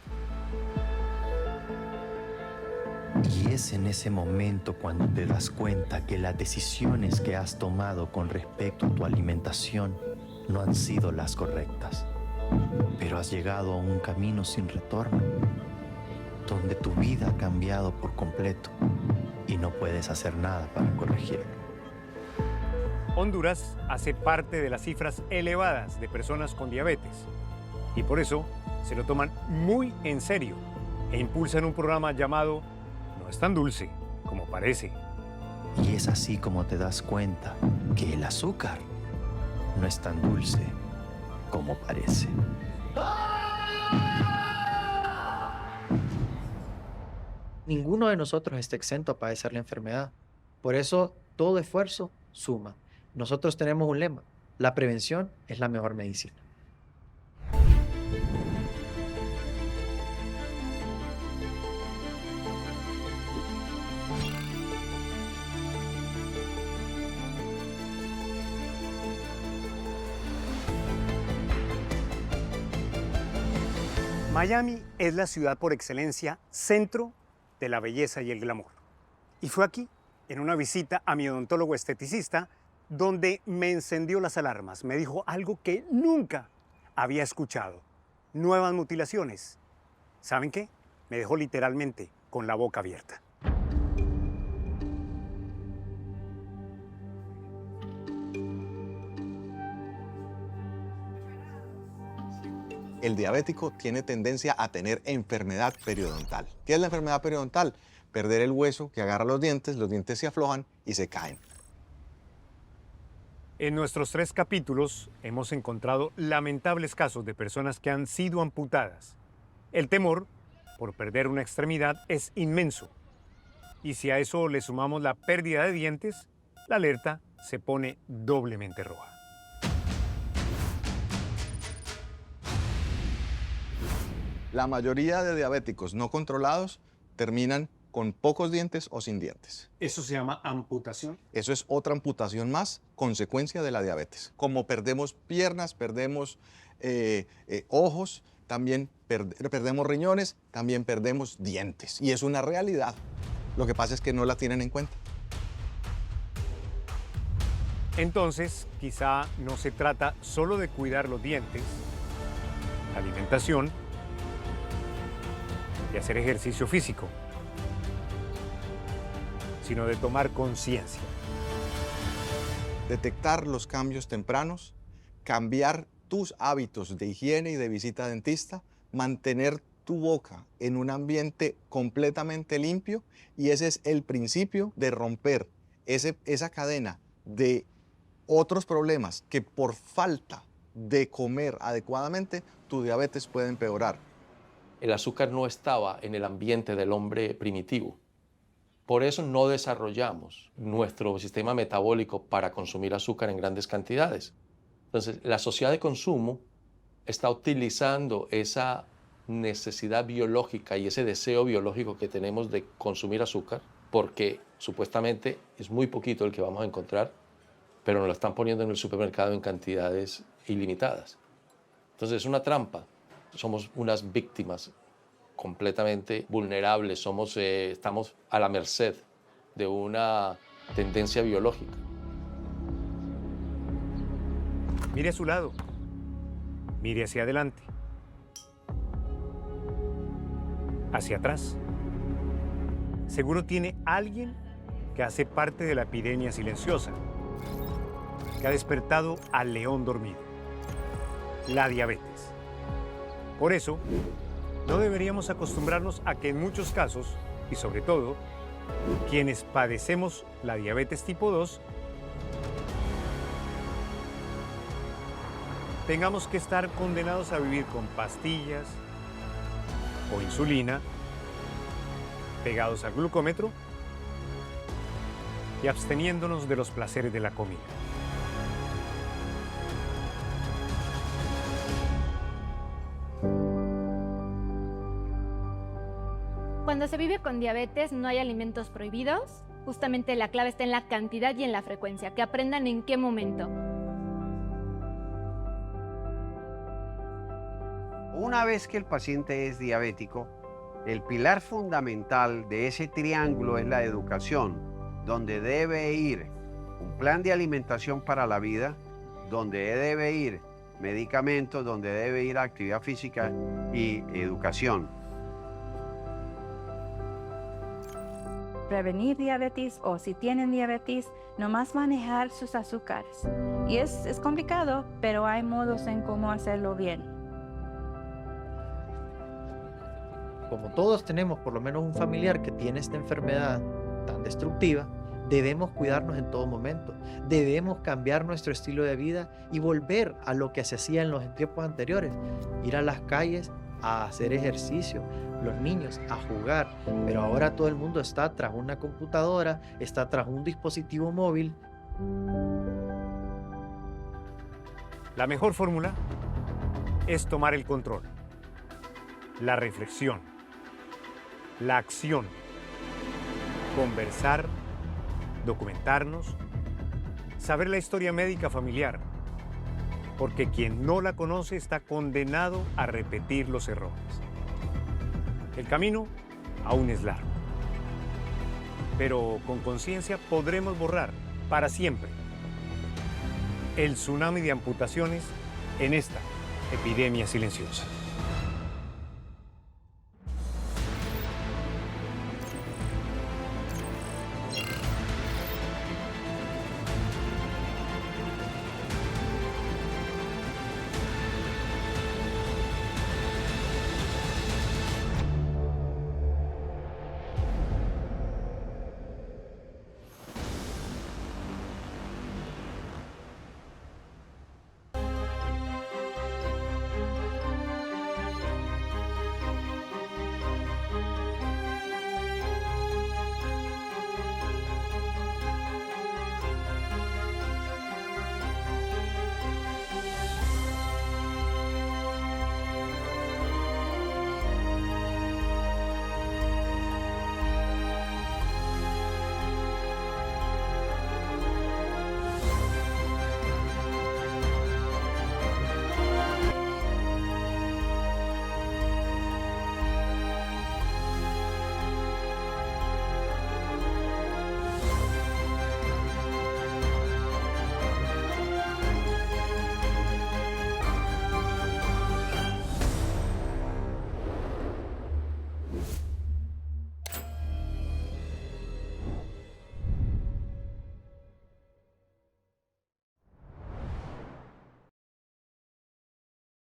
Y es en ese momento cuando te das cuenta que las decisiones que has tomado con respecto a tu alimentación no han sido las correctas. Pero has llegado a un camino sin retorno, donde tu vida ha cambiado por completo y no puedes hacer nada para corregirlo. Honduras hace parte de las cifras elevadas de personas con diabetes y por eso se lo toman muy en serio e impulsan un programa llamado No es tan dulce como parece. Y es así como te das cuenta que el azúcar no es tan dulce como parece. Ninguno de nosotros está exento a padecer la enfermedad. Por eso, todo esfuerzo suma. Nosotros tenemos un lema: la prevención es la mejor medicina. Miami es la ciudad por excelencia, centro de la belleza y el glamour. Y fue aquí, en una visita a mi odontólogo esteticista, donde me encendió las alarmas. Me dijo algo que nunca había escuchado: nuevas mutilaciones. ¿Saben qué? Me dejó literalmente con la boca abierta. El diabético tiene tendencia a tener enfermedad periodontal. ¿Qué es la enfermedad periodontal? Perder el hueso que agarra los dientes se aflojan y se caen. En nuestros 3 capítulos hemos encontrado lamentables casos de personas que han sido amputadas. El temor por perder una extremidad es inmenso. Y si a eso le sumamos la pérdida de dientes, la alerta se pone doblemente roja. La mayoría de diabéticos no controlados terminan con pocos dientes o sin dientes. ¿Eso se llama amputación? Eso es otra amputación más, consecuencia de la diabetes. Como perdemos piernas, perdemos ojos, también perdemos riñones, también perdemos dientes. Y es una realidad. Lo que pasa es que no la tienen en cuenta. Entonces, quizá no se trata solo de cuidar los dientes, la alimentación y hacer ejercicio físico, sino de tomar conciencia. Detectar los cambios tempranos, cambiar tus hábitos de higiene y de visita a dentista, mantener tu boca en un ambiente completamente limpio, y ese es el principio de romper esa cadena de otros problemas que por falta de comer adecuadamente tu diabetes puede empeorar. El azúcar no estaba en el ambiente del hombre primitivo. Por eso no desarrollamos nuestro sistema metabólico para consumir azúcar en grandes cantidades. Entonces, la sociedad de consumo está utilizando esa necesidad biológica y ese deseo biológico que tenemos de consumir azúcar, porque supuestamente es muy poquito el que vamos a encontrar, pero nos lo están poniendo en el supermercado en cantidades ilimitadas. Entonces, es una trampa. Somos unas víctimas completamente vulnerables, estamos a la merced de una tendencia biológica. Mire a su lado, mire hacia adelante, hacia atrás. Seguro tiene alguien que hace parte de la epidemia silenciosa, que ha despertado al león dormido, la diabetes. Por eso, no deberíamos acostumbrarnos a que en muchos casos, y sobre todo, quienes padecemos la diabetes tipo 2, tengamos que estar condenados a vivir con pastillas o insulina, pegados al glucómetro y absteniéndonos de los placeres de la comida. Cuando se vive con diabetes no hay alimentos prohibidos. Justamente la clave está en la cantidad y en la frecuencia. Que aprendan en qué momento. Una vez que el paciente es diabético, el pilar fundamental de ese triángulo es la educación, donde debe ir un plan de alimentación para la vida, donde debe ir medicamentos, donde debe ir actividad física y educación. Prevenir diabetes o si tienen diabetes, nomás manejar sus azúcares. Y es complicado, pero hay modos en cómo hacerlo bien. Como todos tenemos por lo menos un familiar que tiene esta enfermedad tan destructiva, debemos cuidarnos en todo momento. Debemos cambiar nuestro estilo de vida y volver a lo que se hacía en los tiempos anteriores. Ir a las calles a hacer ejercicio, los niños a jugar, pero ahora todo el mundo está tras una computadora, está tras un dispositivo móvil. La mejor fórmula es tomar el control, la reflexión, la acción, conversar, documentarnos, saber la historia médica familiar, porque quien no la conoce está condenado a repetir los errores. El camino aún es largo, pero con conciencia podremos borrar para siempre el tsunami de amputaciones en esta epidemia silenciosa.